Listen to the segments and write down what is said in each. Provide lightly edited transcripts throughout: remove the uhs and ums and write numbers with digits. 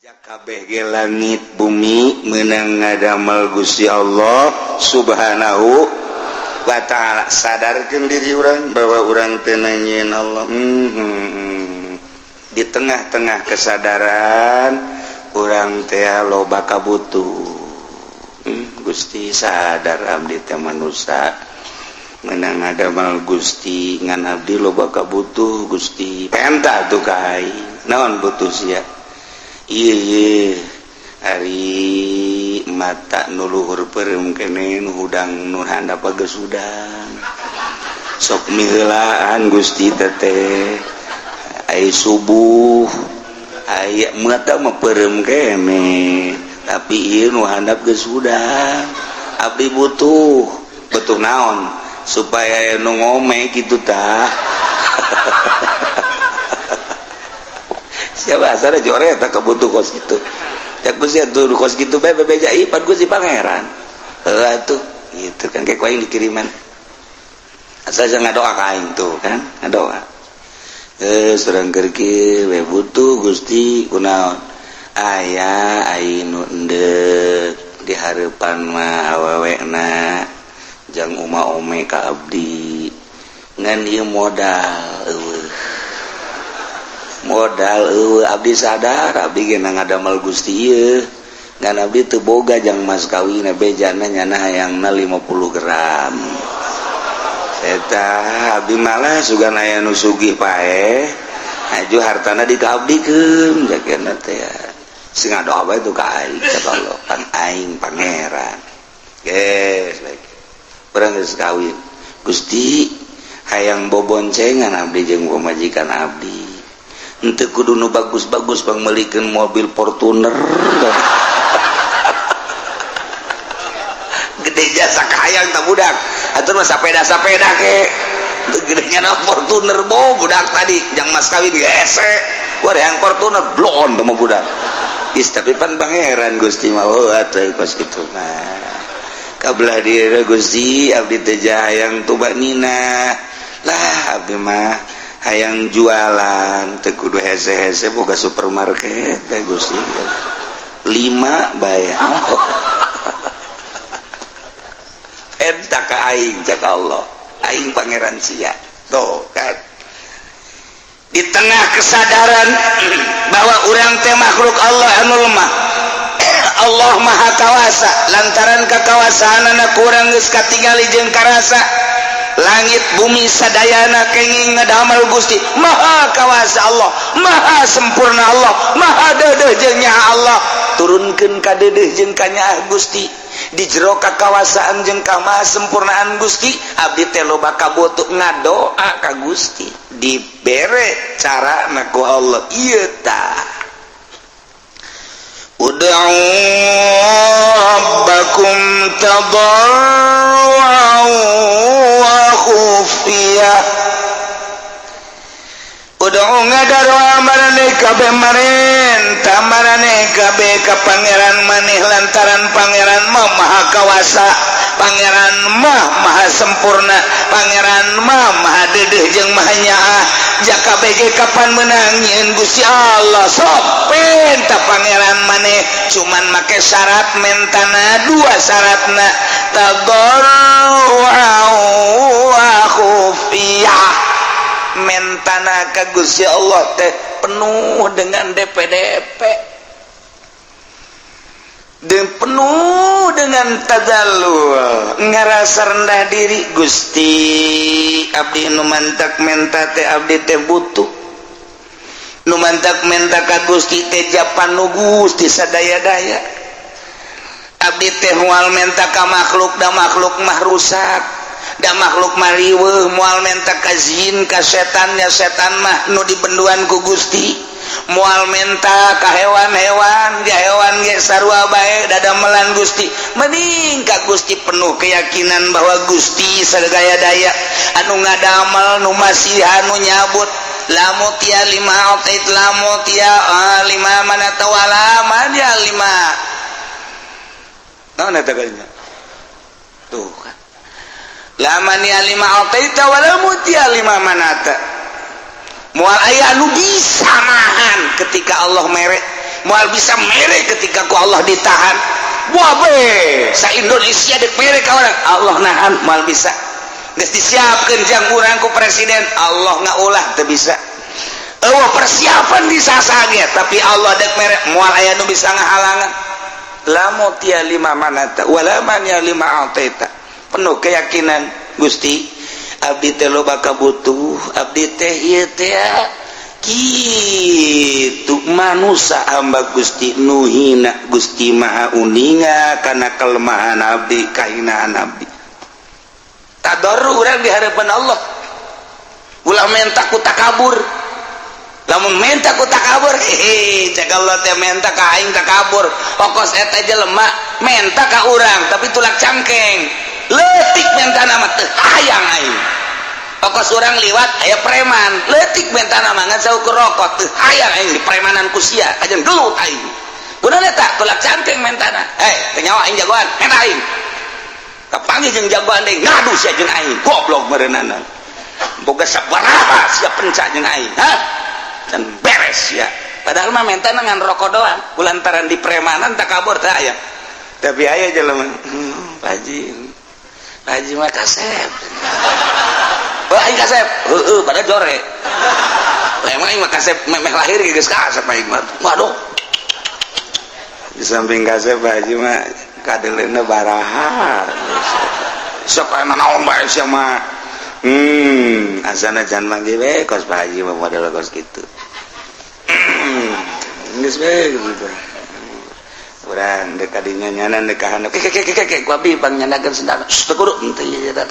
kabeh ge langit bumi meunang ngadamel Gusti Allah Subhanahu wa ta'ala. Sadarkeun diri urang bahwa urang teh nanyain Allah. Di tengah-tengah kesadaran urang teh loba kabutuh. Gusti sadar abdi teh manusia meunang ngadamel Gusti ngan abdi loba kabutuh Gusti. Penta tuh kai naon butuh sia. Iya hari mata nuluhur perem kene hudang nur handap gesudang sok miheulaan Gusti teteh ai subuh aya mata mah perem kene tapi ieu nu handap gesudang abdi butuh naon supaya nu ngome kitu tah siapa asal jore tak kebutuh kos gitu ya Gusti atuh kos gitu bae jaipan Gusti pangeran atuh gitu kan kayak aing dikiriman asal jangan ngadoa ka aing tuh kan ngadoa surang keur kieu we butuh Gusti kunaon aya aing nu endeuh di hareupan mah awewena jang uma-ome ka abdi ngan ieu modal abdi sadar abdi ge ngadamel Gusti ieu ngan abdi teu boga jang mas kawina bejana nyana hayangna 50 gram eta abdi malah sugan aya nu sugih pae aju hartana dikaabdikeun jakeuna teh sing ngadoa bae tu ka aing Allah pan aing pangeran geus bae urang geus kawin Gusti hayang boboncengan abdi jeung pamajikan abdi ente kudu nu bagus-bagus pangmelikeun mobil Fortuner gede jasa kahayang tak budak atuh mah sapeda ke gedenya na Fortuner budak tadi jang mas kawin gese yang Fortuner blon sama budak is tapi pan pangeran Gusti mah atuh pas kitu mah kabelah dia Gusti abdi teh hayang tuba nina lah abdi mah hayang jualan teu kudu hese-hese boga supermarket teh Gusti 5 bayar eta ka aing cak Allah aing pangeran sia tuh kan di tengah kesadaran bahwa urang teh makhluk Allah anu lemah Allah maha kawasa lantaran kakawasaanna kurang geus katingali jeung karasa langit bumi sadayana kenging ngadamel Gusti maha kawasa Allah maha sempurna Allah maha deudeuh jeung nyaha Allah turunkeun ka deudeuh jeung ka nyaha Gusti di jero kakawasaan jeung kamaha sempurnaan Gusti abdi teh loba kabutuh ngadoa ka Gusti dibere carana ku Allah ieu tah ud'u rabbakum tadarruan wa khufiyah ud'u ngadaroa marane kabeh marentah marane kabeh ka pangeran maneh lantaran pangeran mah maha kawasa pangeran mah maha sempurna pangeran mah maha deudeuh jeung maha nyaah jaka bege kapan meunang nyieun Gusti Allah sok pentah pangeran maneh cuman make syarat mentana 2 syaratna tadarruan wa khufiyah mentana ka Gusti Allah teh penuh dengan DP dan penuh dengan tadallul ngarasa rendah diri Gusti abdi nu mantak menta teh abdi teh butuh nu mantak menta ka Gusti teh japan nu Gusti sadaya-daya abdi teh moal menta ka makhluk da makhluk mah rusak da makhluk mah riweuh moal menta ka jin ka setan ya setan mah nu dibenduan ku Gusti moal menta ka hewan-hewan ya hewan ge sarua bae dadamelan Gusti mending ka Gusti penuh keyakinan bahwa Gusti sadaya daya anu ngadamel nu masih anu nyabut lamut ya 5 autait lamut ya 5 mana tawala man ya 5 naon eta kalinya tuh kan laman ya 5 autait walamut ya 5 manata moal aya anu bisa nahan ketika Allah mere moal bisa mere ketika ku Allah ditahan wabe sa Indonesia dek mere ka orang Allah nahan moal bisa geus disiapkeun jang urang ku presiden Allah ngaulah teu bisa eueuh persiapan di sasage tapi Allah dek mere moal aya nu bisa ngahalangan la mutia lima manata wala mania lima ataita penuh keyakinan Gusti abdi teh loba kabutuh abdi teh ieu teh kitu manusia hamba Gusti nuhina Gusti maha uninga karena kelemahan abdi kahinaan abdi tadarru urang di harapan Allah ulah menta ku takabur lamun menta ku takabur cek Allah teh menta ka aing takabur pokos eta jelema menta ka urang tapi tulak cangkeng leutik mentana mah teu hayang aing pokos urang liwat aya preman leutik mentana mah ngan saukur rokok teu hayang aing di premanan ku sia ajeun gelut aing kunaon eta tulak cangkeng mentana teu nyawa aing jagoan menta aing kapanggih jeung jagoan deui ngadu sia jeung aing goblok meureunana boga sabaraha sia penca jeung aing dan beres ya padahal mah mentana ngan rokok doang kulantaran di premanan takabur teh aya tapi aya jelema Pak Haji mah kasep aing kasep pada jore emang aing mah kasep memeh lahir geus kasep aing mah waduh di samping kasep Pak Haji mah kadeleuna baraha sok aya naon bae sia mah asana jan manggih we kos Pak Haji mah model kos kitu geus we gitu urang dek kadinya nyanan dek kahana ke ku abdi bang nyandakeun sendal teu kudu henteu ieu dek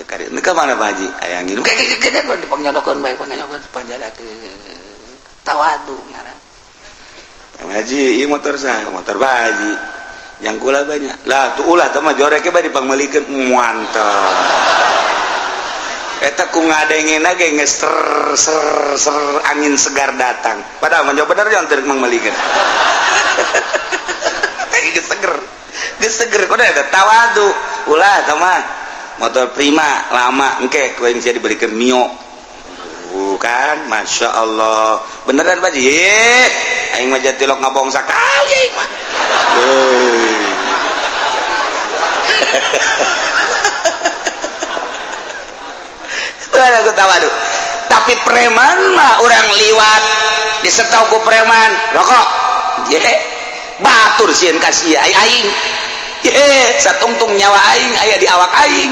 kadi ka mana Pak Haji aya ngilu ke dipang nyodokeun bae pangayokeun panjadakeun tawadu ngaran Pak Haji ieu motor saha motor Pak Haji yang kula banyak lah tuh ulah teh mah joreke bae dipangmelikeun mantap eta ku ngadengeuna ge geus ser angin segar datang padahal mah bener yang teu mangmelikeun geus seger kudu eta tawadu ulah teh mah motor prima lama engke ku aing sia dibelikeun Mio bukan Masya Allah beneran Pak Haji aing mah jatilok ngabong sakali aing mah aku tawadu tapi preman mah orang liwat disetau ku preman rokok batur sieun kasih aing satungtung nyawa aing aya di awak aing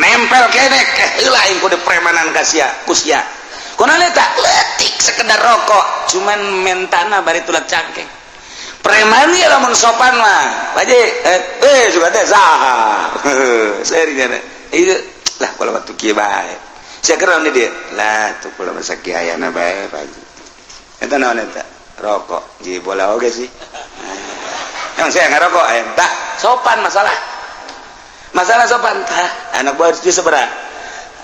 nempel kenek heula aing kudu premanan kasih kusia kunaon eta leutik sekedar rokok cuman mentana bari tulak cangkeng preman ieu lamun sopan mah Pak Haji juga teh saha serinya ieu lah kalau waktu kieu bae sia keron dia lah tuh kula masa kiayana bae Pak Haji eta naon eta rokok ji bola oge sih yang saya ngarokok aya tah sopan masalah sopan tah anak buah di sabaraha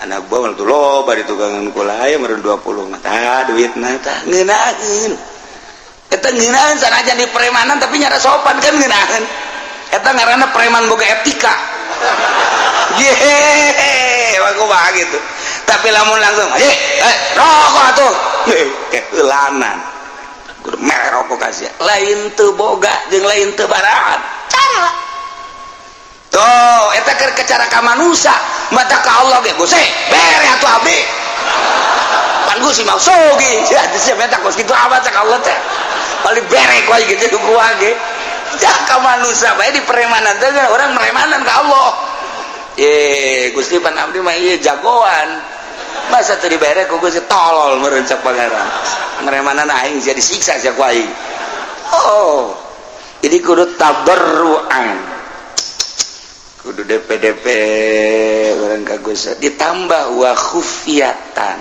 anak buah tuh loba di tugangan kula aya meureun 20 mah tah duitna tah ngeunaheun eta ngeunaheun sanajan di premanan tapi nyara sopan kan ngeunaheun eta ngaranna preman boga etika aku bah gitu tapi lamun langsung rokok atuh keulanan kudu mere rokok kasih lain teu boga jeung lain teu barahan cara tuh eta keur cara ka manusia mata ka Allah ge Gusti bere atuh abdi pan Gusti mau sogi sia meta kos kitu apa cak Allah teh balik bere ku aya gitu ku ge jak ka manusia bae di premanan teh orang premanan ka Allah Gusti pan abdi mah ieu jagoan masa teu dibere ku Gusti tolol meureun cak pangeran meremanan aing jadi disiksa sia ku aing jadi kudu tabarruan kudu DP urang ka Gusti ditambah wa khufiyatan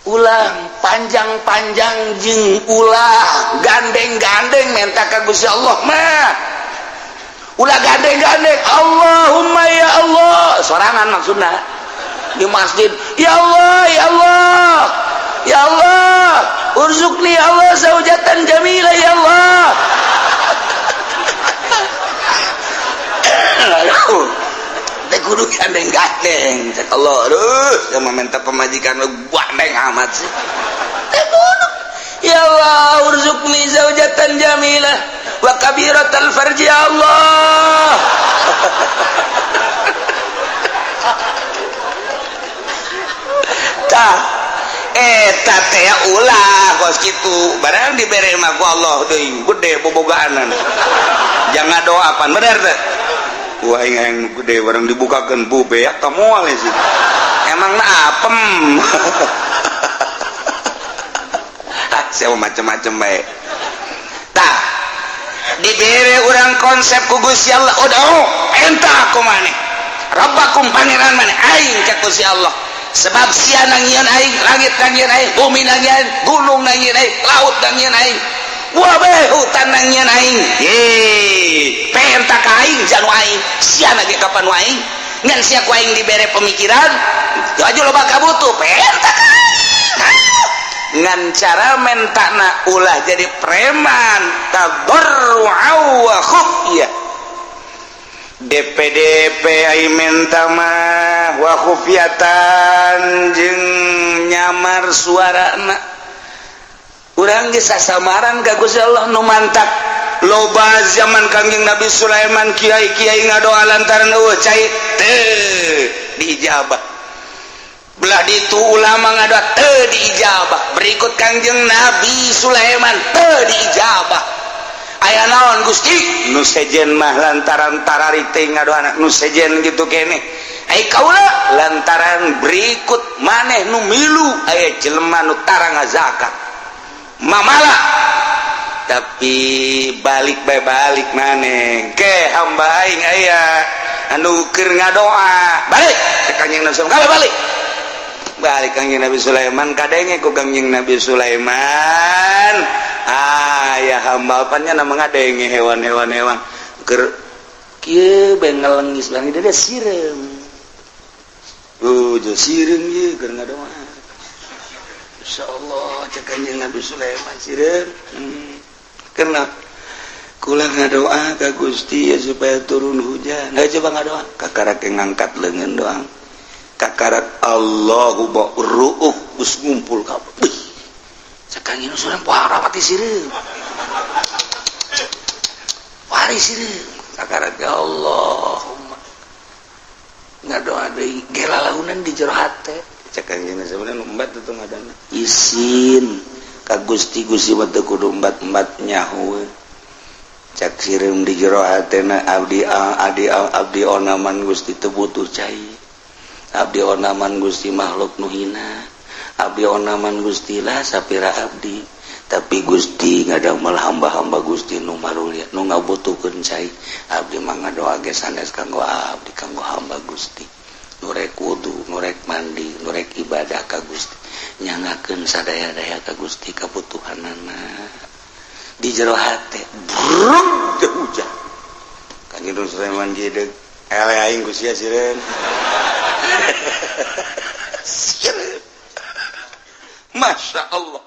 ulah panjang-panjang jeung ulah gandeng-gandeng minta ka Gusti Allah mah ulah gandeng-gandeng Allahumma ya Allah sorangan maksudna di masjid ya Allah ya Allah ya Allah urzuqni ya Allah zaujatan jamila ya Allah teh kudu gandeng-gandeng cek Allah aduh yang meminta pemajikan gandeng amat sih teh kudu ya ya Allah urzuqni zaujatan jamilah wa kabiratal farji ya Allah. Tah eta teh ulah kos kitu barang dibere mah ku Allah deui gede bobogaanan. Jangan doapan bener teh. Wah yang gede barang dibukakeun bu beak teh moal sih. Emang apem. Saya macam-macam baik. Tah dibere urang konsep ku Gusti Allah udao entah kumaneh. Rabbakum pangeran maneh aing ka Gusti Allah. Sebab sia nangieun aing, langit nangieun aing, bumi nangieun, gunung nangieun aing, laut nangieun aing. Wah beh hutan nangieun aing. Penta ka aing janu aing. Sia ge kapan aing? Ngan sia ku aing dibere pemikiran, aju loba kabutuh penta ka aing. Ngan cara mentakna ulah jadi preman tadarru'an wa khufyah. DPDP ai menta mah wa khufyatan jeung nyamar suarana. Urang ge sasamaran ka Gusti Allah nu mantak. Loba zaman Kangjeng Nabi Sulaiman kiai-kiai ngadoa lantaran eueuh cai teu diijabah. Belah ditu ulama ngadoa teu diijabah. Berikut Kangjeng Nabi Sulaiman teu diijabah. Aya naon Gusti nu sejen mah lantaran tararik teh ngadoana nu sejen gitu kene ai kaula lantaran berikut maneh nu milu aya jelema nu tara ngazakat mamala tapi balik bae balik maneh ke hamba aing aya anu keur ngadoa balik ka Kanjeng Nabi Sulaiman balik Kanjeng Nabi Sulaiman kadenge ku Kanjeng Nabi Sulaiman ya hamba apanya nama ngadenge hewan-hewan keur kieu beng ngelengis bang dia sirem jo sirem ye keur ngadoa insyaallah cek Kanjeng Nabi Sulaiman sirem kena kula ngadoa ka Gusti ya supaya turun hujan coba ngadoa kakarak ngangkat leungeun doang kakarak Allahu ru'uf geus ngumpul kabeh Kanjeng Sunan pohara pati sireum. Wari sireum. Sakarat ya Allahumma. Ngadoa deui ge lalaunan di jero hate. Cek Kanjeng Sunan umbat itu ngadana. Isin ka Gusti mah teu kudu umbat-umbat nyaho. Cek sireum di jero hatena abdi onaman Gusti teu butuh cai. Abdi onaman Gusti makhluk nu hina. Abdi onaman Gusti lah sapira abdi tapi Gusti ngadamel hamba-hamba Gusti nu marulia nu ngabutuhkeun cai abdi mah ngadoa ge sanes kanggo abdi kanggo hamba Gusti nu rek wudu nu rek mandi nu rek ibadah ka Gusti nyangakeun sadaya-daya ka Gusti kabutuhanana di jero hate brung teu hujan Kanjeng Sulaiman jedeg ele aing Gusti sireun Masya Allah